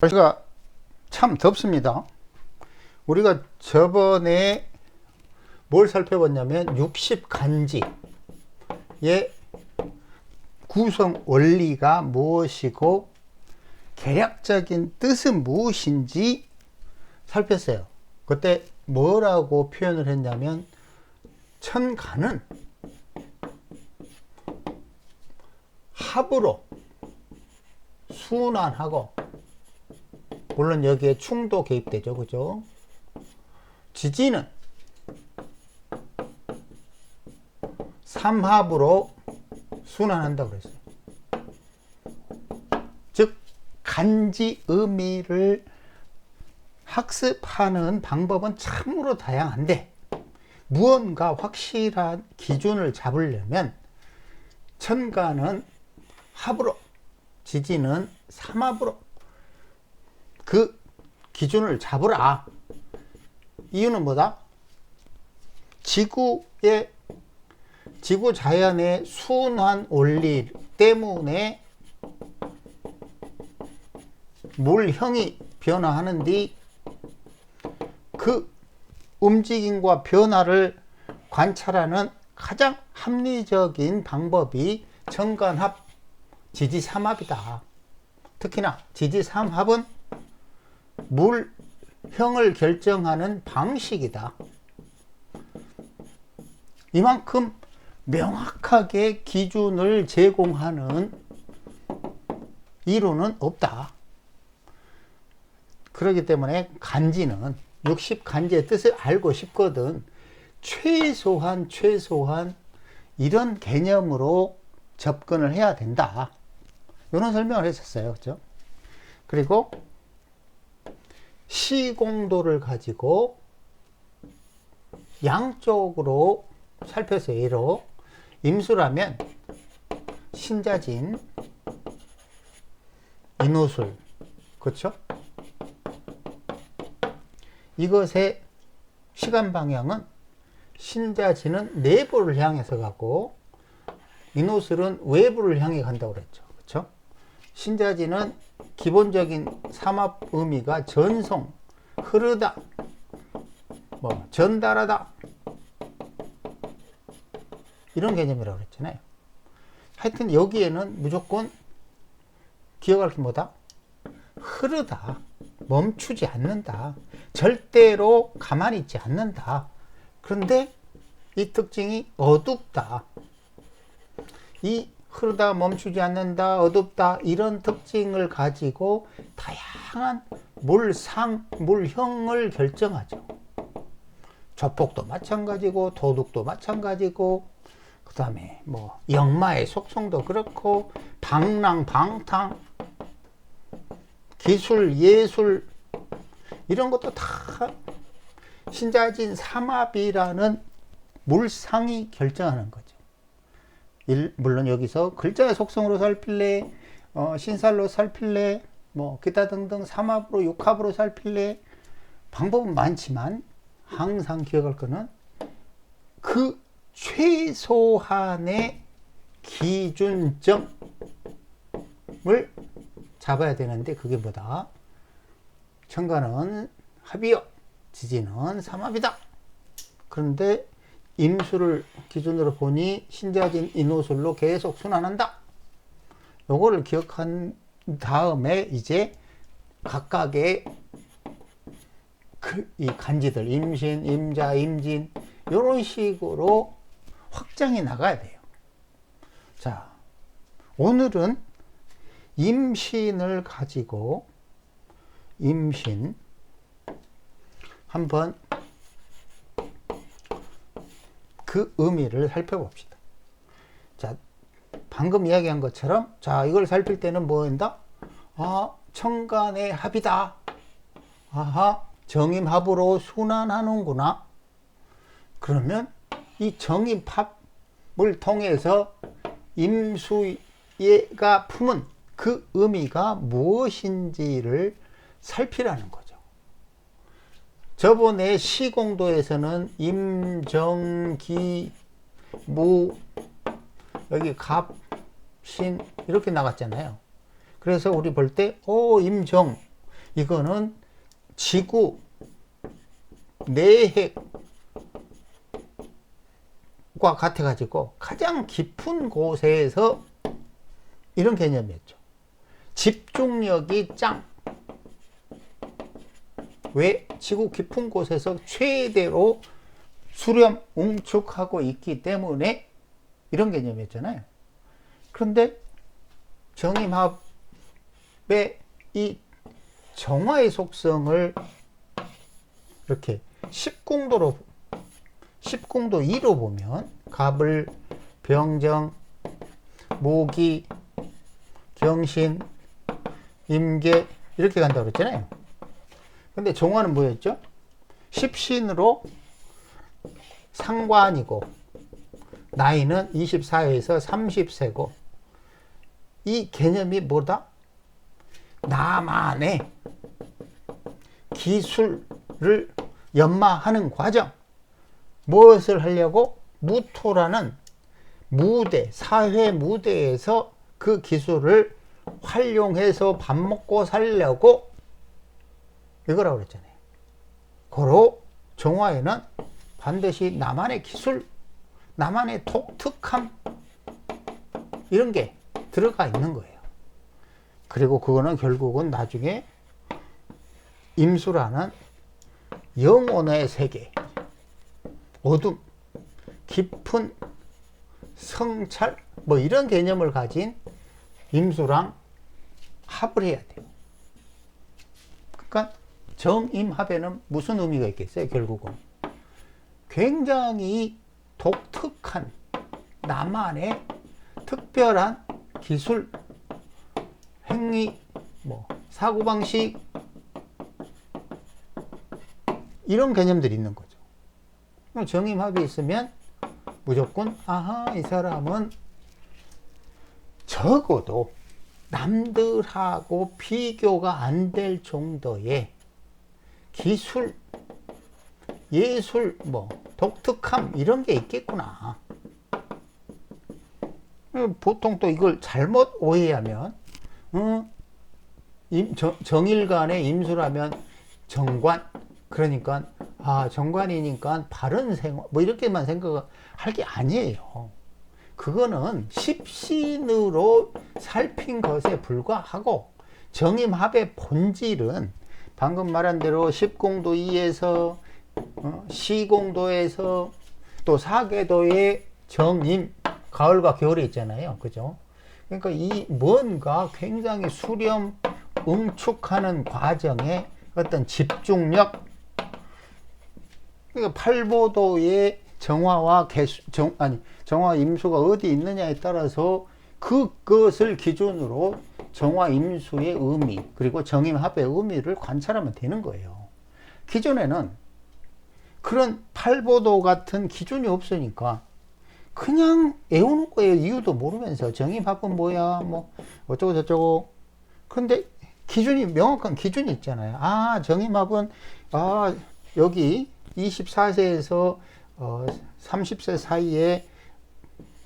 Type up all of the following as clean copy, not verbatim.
날씨가 참 덥습니다. 우리가 저번에 뭘 살펴봤냐면 60간지의 구성 원리가 무엇이고 개략적인 뜻은 무엇인지 살폈어요. 그때 뭐라고 표현을 했냐면 천간은 합으로 순환하고, 물론 여기에 충도 개입되죠. 그죠? 지지는 삼합으로 순환한다고 그랬어요. 즉, 간지 의미를 학습하는 방법은 참으로 다양한데, 무언가 확실한 기준을 잡으려면 천간은 합으로, 지지는 삼합으로 그 기준을 잡으라. 이유는 뭐다? 지구 자연의 순환 원리 때문에 물형이 변화하는데, 그 움직임과 변화를 관찰하는 가장 합리적인 방법이 천간합, 지지삼합이다. 특히나 지지삼합은 물형을 결정하는 방식이다. 이만큼 명확하게 기준을 제공하는 이론은 없다. 그렇기 때문에 간지는 60간지의 뜻을 알고 싶거든 최소한 이런 개념으로 접근을 해야 된다. 이런 설명을 했었어요. 그렇죠? 그리고 시공도를 가지고 양쪽으로 살펴서 예로 임수라면 신자진, 인호술, 그렇죠? 이것의 시간 방향은 신자진은 내부를 향해서 가고 인호술은 외부를 향해 간다고 그랬죠. 그렇죠? 신자진은 기본적인 삼합 의미가 전송, 흐르다, 전달하다, 이런 개념이라고 그랬잖아요. 하여튼 여기에는 무조건 기억할 게 뭐다? 흐르다, 멈추지 않는다, 절대로 가만히 있지 않는다. 그런데 이 특징이 어둡다. 이 흐르다, 멈추지 않는다, 어둡다, 이런 특징을 가지고 다양한 물형을 결정하죠. 조폭도 마찬가지고 도둑도 마찬가지고, 그 다음에 역마의 속성도 그렇고, 방랑, 방탕, 기술, 예술, 이런 것도 다 신자진 삼합이라는 물상이 결정하는 거죠. 물론 여기서 글자의 속성으로 살필래, 신살로 살필래, 기타 등등 삼합으로, 육합으로 살필래, 방법은 많지만 항상 기억할 거는 그 최소한의 기준점을 잡아야 되는데, 그게 뭐다? 천간은 합이요, 지지는 삼합이다. 그런데 임수를 기준으로 보니 신자진, 인호술로 계속 순환한다. 요거를 기억한 다음에 이제 각각의 이 간지들, 임신, 임자, 임진, 이런 식으로 확장해 나가야 돼요. 자, 오늘은 임신을 가지고 임신 한번 그 의미를 살펴봅시다. 자, 방금 이야기한 것처럼, 자, 이걸 살필 때는 뭐 한다? 천간의 합이다. 아하, 정임합으로 순환하는구나. 그러면 이 정임합을 통해서 임수가 품은 그 의미가 무엇인지를 살피라는 거죠. 저번에 시공도에서는 임정기 무, 여기 갑, 신 이렇게 나갔잖아요. 그래서 우리 볼 때 임정, 이거는 지구 내핵과 같아 가지고 가장 깊은 곳에서 이런 개념이었죠. 집중력이 짱. 왜? 지구 깊은 곳에서 최대로 수렴 웅축하고 있기 때문에 이런 개념이었잖아요. 그런데 정임합의 이 정화의 속성을 이렇게 10궁도 2로 보면 갑을, 병정, 모기, 경신, 임계 이렇게 간다고 그랬잖아요. 근데 정화는 뭐였죠? 10신으로 상관이고 나이는 24에서 30세고 이 개념이 뭐다? 나만의 기술을 연마하는 과정. 무엇을 하려고? 무토라는 무대, 사회 무대에서 그 기술을 활용해서 밥 먹고 살려고 이거라고 그랬잖아요. 고로 정화에는 반드시 나만의 기술, 나만의 독특함 이런 게 들어가 있는 거예요. 그리고 그거는 결국은 나중에 임수라는 영혼의 세계, 어둠, 깊은 성찰 뭐 이런 개념을 가진 임수랑 합을 해야 돼요. 그러니까 정임합에는 무슨 의미가 있겠어요? 결국은 굉장히 독특한 나만의 특별한 기술, 행위, 뭐 사고방식 이런 개념들이 있는 거죠. 정임합이 있으면 무조건 아하 이 사람은 적어도 남들하고 비교가 안 될 정도의 기술, 예술, 뭐 독특함 이런 게 있겠구나. 보통 또 이걸 잘못 오해하면 정일간의 임수라면 정관, 그러니까 정관이니까 바른 생활 뭐 이렇게만 생각할 게 아니에요. 그거는 십신으로 살핀 것에 불과하고 정임합의 본질은 방금 말한 대로 십공도 2에서 시공도에서 또 사계도의 정임, 가을과 겨울에 있잖아요. 그죠? 그러니까 이 뭔가 굉장히 수렴, 응축하는 과정에 어떤 집중력, 그러니까 팔보도의 정화와 정화 임수가 어디 있느냐에 따라서 그것을 기준으로 정화 임수의 의미 그리고 정임합의 의미를 관찰하면 되는 거예요. 기존에는 그런 팔보도 같은 기준이 없으니까 그냥 애우는 거예요. 이유도 모르면서 정임합은 뭐야 뭐 어쩌고 저쩌고. 근데 기준이 명확한 기준이 있잖아요. 정임합은 여기 24세에서 30세 사이에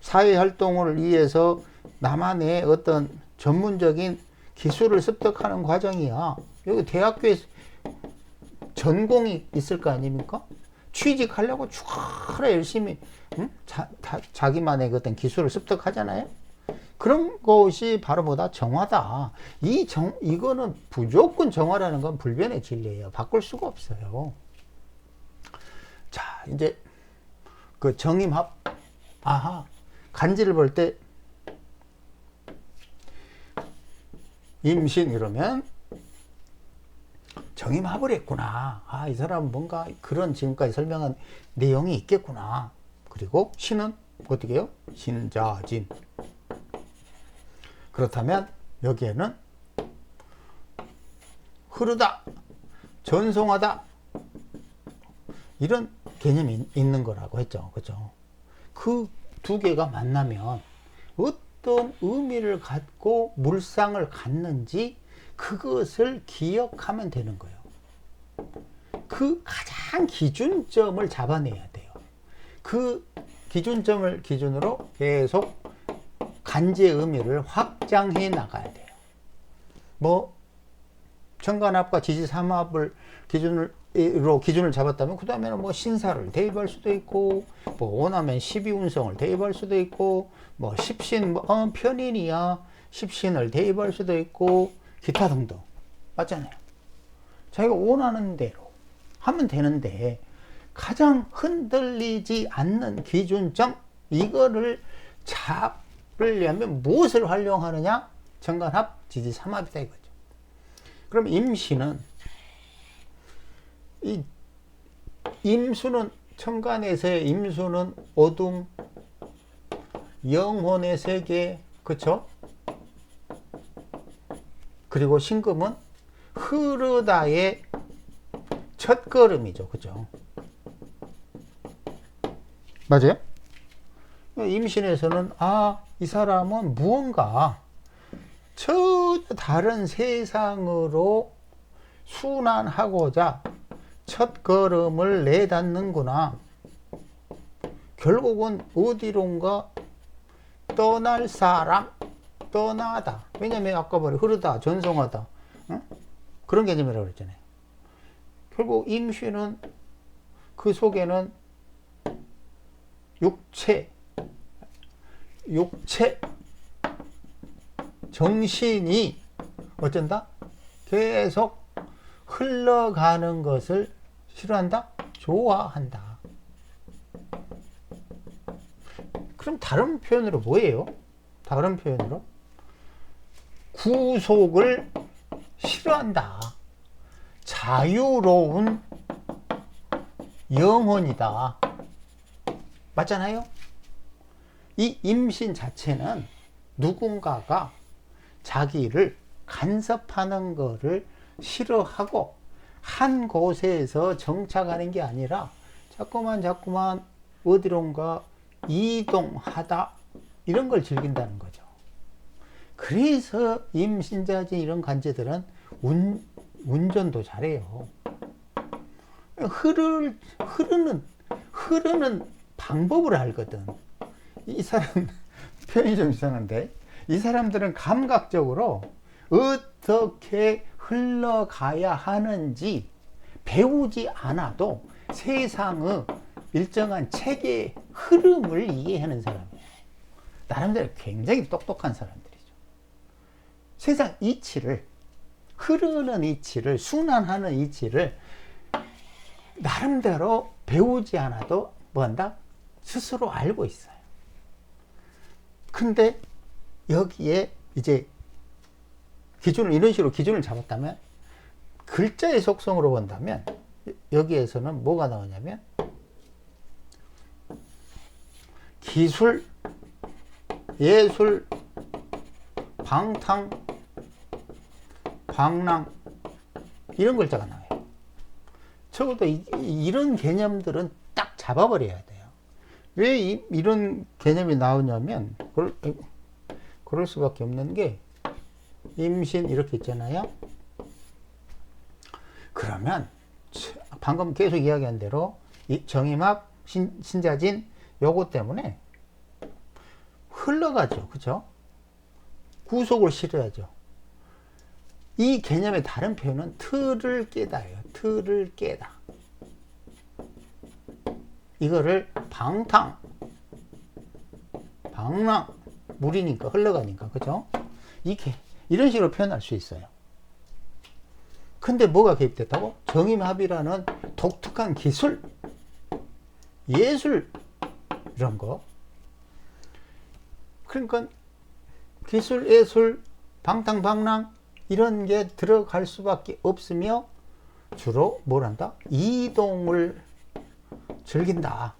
사회활동을 위해서 나만의 어떤 전문적인 기술을 습득하는 과정이야. 여기 대학교에 전공이 있을 거 아닙니까? 취직하려고 죽어라 열심히 자기만의 어떤 기술을 습득하잖아요. 그런 것이 바로 뭐다? 정화다. 이거는 무조건 정화라는 건 불변의 진리예요. 바꿀 수가 없어요. 자, 이제 그 정임합, 간지를 볼 때 임신 이러면 정임합을 했구나. 이 사람은 뭔가 그런 지금까지 설명한 내용이 있겠구나. 그리고 신은 어떻게 해요? 신자진. 그렇다면 여기에는 흐르다, 전송하다 이런 개념이 있는 거라고 했죠. 그죠? 그 두 개가 만나면 어떤 의미를 갖고 물상을 갖는지 그것을 기억하면 되는 거예요. 그 가장 기준점을 잡아내야 돼요. 그 기준점을 기준으로 계속 간지의 의미를 확장해 나가야 돼요. 뭐 정관합과 지지삼합을 기준을 잡았다면 그 다음에는 뭐 신사를 대입할 수도 있고, 뭐 원하면 12운성을 대입할 수도 있고, 뭐 십신 편인이야 십신을 대입할 수도 있고, 기타 등등. 맞잖아요. 자기가 원하는 대로 하면 되는데, 가장 흔들리지 않는 기준점, 이거를 잡으려면 무엇을 활용하느냐? 정관합, 지지삼합이다 이거죠. 그럼 임신은, 이 임수는, 천간에서의 임수는 어둠, 영혼의 세계, 그쵸? 그리고 신금은 흐르다의 첫걸음이죠. 그죠? 맞아요? 임신에서는, 이 사람은 무언가 전혀 다른 세상으로 순환하고자 첫 걸음을 내닫는구나. 결국은 어디론가 떠날 사람, 떠나다. 왜냐면 아까 말해 흐르다, 전송하다, 응? 그런 개념이라고 그랬잖아요. 결국 임신은 그 속에는 육체, 정신이 어쩐다? 계속 흘러가는 것을 싫어한다? 좋아한다. 그럼 다른 표현으로 뭐예요? 다른 표현으로 구속을 싫어한다. 자유로운 영혼이다. 맞잖아요? 이 임신 자체는 누군가가 자기를 간섭하는 거를 싫어하고 한 곳에서 정착하는 게 아니라 자꾸만 어디론가 이동하다, 이런 걸 즐긴다는 거죠. 그래서 임신자진 이런 관제들은 운전도 잘해요. 흐르는 방법을 알거든. 이 사람 표현이 좀 이상한데, 이 사람들은 감각적으로 어떻게 흘러가야 하는지 배우지 않아도 세상의 일정한 체계의 흐름을 이해하는 사람이에요. 나름대로 굉장히 똑똑한 사람들이죠. 세상 이치를, 흐르는 이치를, 순환하는 이치를 나름대로 배우지 않아도 뭐한다? 스스로 알고 있어요. 근데 여기에 이제 이런 식으로 기준을 잡았다면, 글자의 속성으로 본다면 여기에서는 뭐가 나오냐면 기술, 예술, 방탕, 방랑, 이런 글자가 나와요. 적어도 이런 개념들은 딱 잡아버려야 돼요. 왜 이런 개념이 나오냐면, 그럴 수밖에 없는 게, 임신 이렇게 있잖아요. 그러면 방금 계속 이야기한 대로 정임합, 신자진, 요거 때문에 흘러가죠. 그죠? 구속을 싫어야죠. 이 개념의 다른 표현은 틀을 깨다예요. 틀을 깨다. 이거를 방탕, 방랑, 물이니까, 흘러가니까, 그죠? 이런 식으로 표현할 수 있어요. 근데 뭐가 개입됐다고? 정임합이라는 독특한 기술, 예술, 이런 거. 그러니까 기술, 예술, 방탕, 방랑, 이런 게 들어갈 수밖에 없으며, 주로 뭘 한다? 이동을 즐긴다.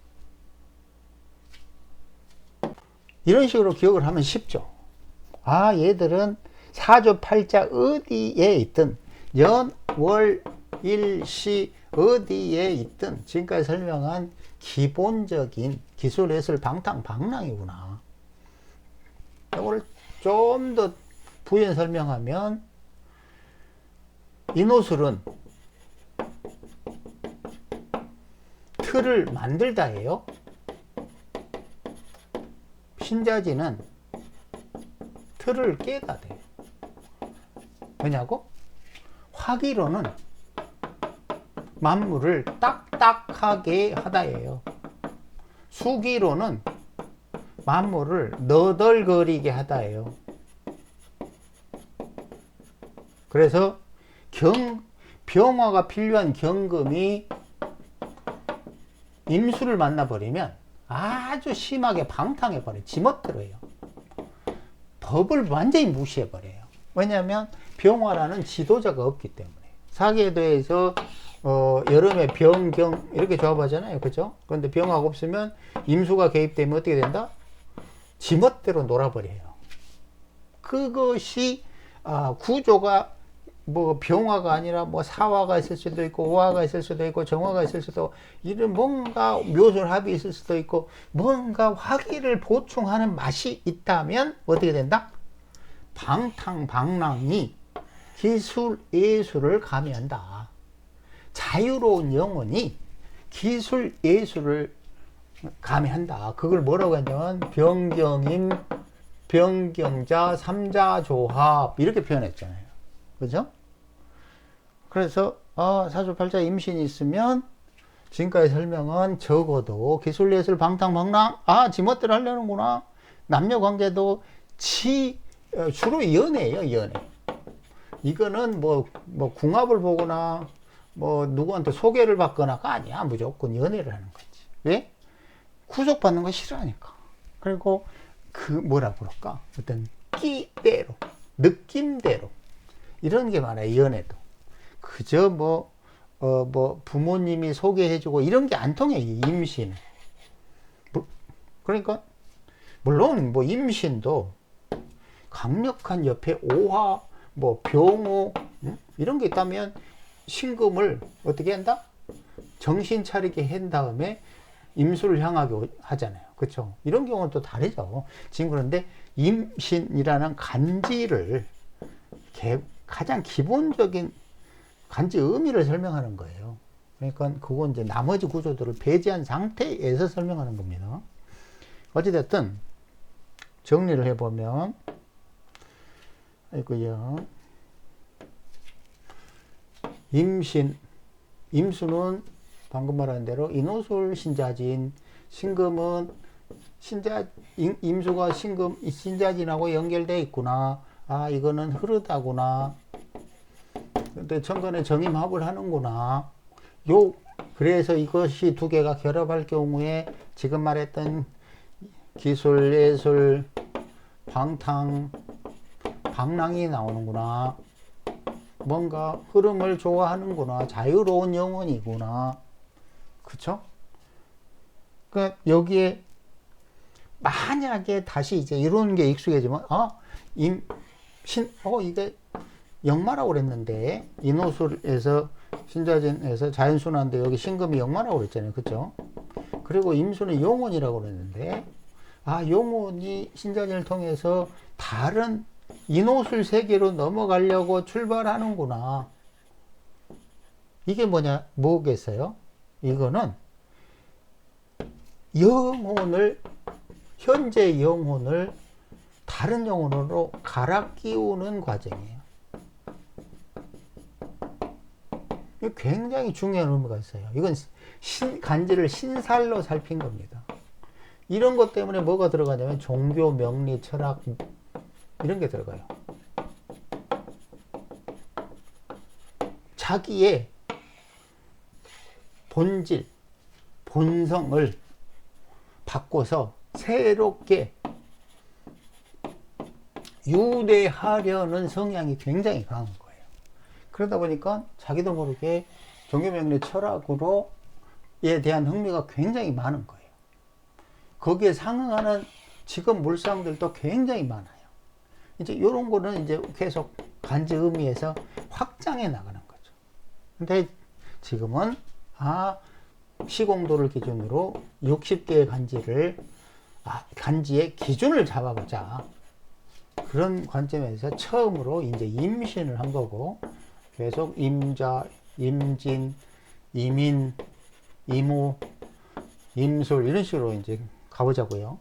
이런 식으로 기억을 하면 쉽죠. 얘들은 사주팔자 어디에 있든, 연, 월, 일, 시 어디에 있든 지금까지 설명한 기본적인 기술, 예술, 방탕, 방랑이구나. 이걸 좀 더 부연 설명하면, 인호술은 틀을 만들다예요. 신자지는 틀을 깨다 돼요. 왜냐고? 하기로는 만물을 딱딱하게 하다예요. 수기로는 만물을 너덜거리게 하다예요. 그래서 병화가 필요한 경금이 임수를 만나버리면 아주 심하게 방탕해버려요. 지멋대로예요. 법을 완전히 무시해버려요. 왜냐하면 병화라는 지도자가 없기 때문에. 사계도에서 여름에 병경 이렇게 조합하잖아요. 그죠? 그런데 병화가 없으면 임수가 개입되면 어떻게 된다? 지멋대로 놀아버려요. 그것이 구조가 뭐 병화가 아니라 뭐 사화가 있을 수도 있고 오화가 있을 수도 있고 정화가 있을 수도, 이런 뭔가 묘술합이 있을 수도 있고 뭔가 화기를 보충하는 맛이 있다면 어떻게 된다? 방탕방랑이 기술 예술을 가미한다. 자유로운 영혼이 기술 예술을 가미한다. 그걸 뭐라고 하냐면 병경임, 병경자, 삼자조합 이렇게 표현했잖아요. 그죠? 그래서 사주팔자 임신이 있으면 지금까지 설명은 적어도 기술예술 방탕방랑, 지멋대로 하려는구나. 남녀관계도 주로 연애예요. 연애. 이거는 뭐 궁합을 보거나 뭐 누구한테 소개를 받거나가 아니야. 무조건 연애를 하는 거지. 왜? 구속받는 거 싫어하니까. 그리고 뭐라 그럴까? 어떤 끼대로, 느낌대로 이런 게 많아요. 연애도. 그저 부모님이 소개해주고 이런 게 안 통해. 임신. 그러니까 물론 임신도 강력한 옆에 오화, 병호 이런 게 있다면 신금을 어떻게 한다? 정신 차리게 한 다음에 임수를 향하게 하잖아요. 그렇죠? 이런 경우는 또 다르죠. 지금 그런데 임신이라는 간지를 가장 기본적인 간지 의미를 설명하는 거예요. 그러니까 그건 이제 나머지 구조들을 배제한 상태에서 설명하는 겁니다. 어찌됐든 정리를 해보면 임수는 방금 말한 대로 인호술 신자진, 신금은 임수가 신자진하고 연결되어 있구나. 이거는 흐르다구나. 근데 천간에 정임합을 하는구나. 그래서 이것이 두 개가 결합할 경우에 지금 말했던 기술, 예술, 방탕, 방랑이 나오는구나. 뭔가 흐름을 좋아하는구나. 자유로운 영혼이구나. 그쵸? 그러니까 여기에 만약에 다시 이제 이런 게 익숙해지면 이게 역마라고 그랬는데 인호술에서 신자진에서 자연순환인데 여기 신금이 역마라고 그랬잖아요. 그쵸? 그리고 임수는 영혼이라고 그랬는데 영혼이 신자진을 통해서 다른 인호술 세계로 넘어가려고 출발하는구나. 이게 뭐겠어요? 이거는 현재 영혼을 다른 영혼으로 갈아 끼우는 과정이에요. 이게 굉장히 중요한 의미가 있어요. 이건 간지를 신살로 살핀 겁니다. 이런 것 때문에 뭐가 들어가냐면 종교, 명리, 철학 이런 게 들어가요. 자기의 본질, 본성을 바꿔서 새롭게 유대하려는 성향이 굉장히 강한 거예요. 그러다 보니까 자기도 모르게 종교명리 철학으로에 대한 흥미가 굉장히 많은 거예요. 거기에 상응하는 직업 물상들도 굉장히 많아요. 이제 이런 거는 이제 계속 간지 의미에서 확장해 나가는 거죠. 근데 지금은 시공도를 기준으로 60개의 간지의 기준을 잡아보자. 그런 관점에서 처음으로 이제 임신을 한 거고, 계속 임자, 임진, 임인, 임호, 임술 이런 식으로 이제 가보자고요.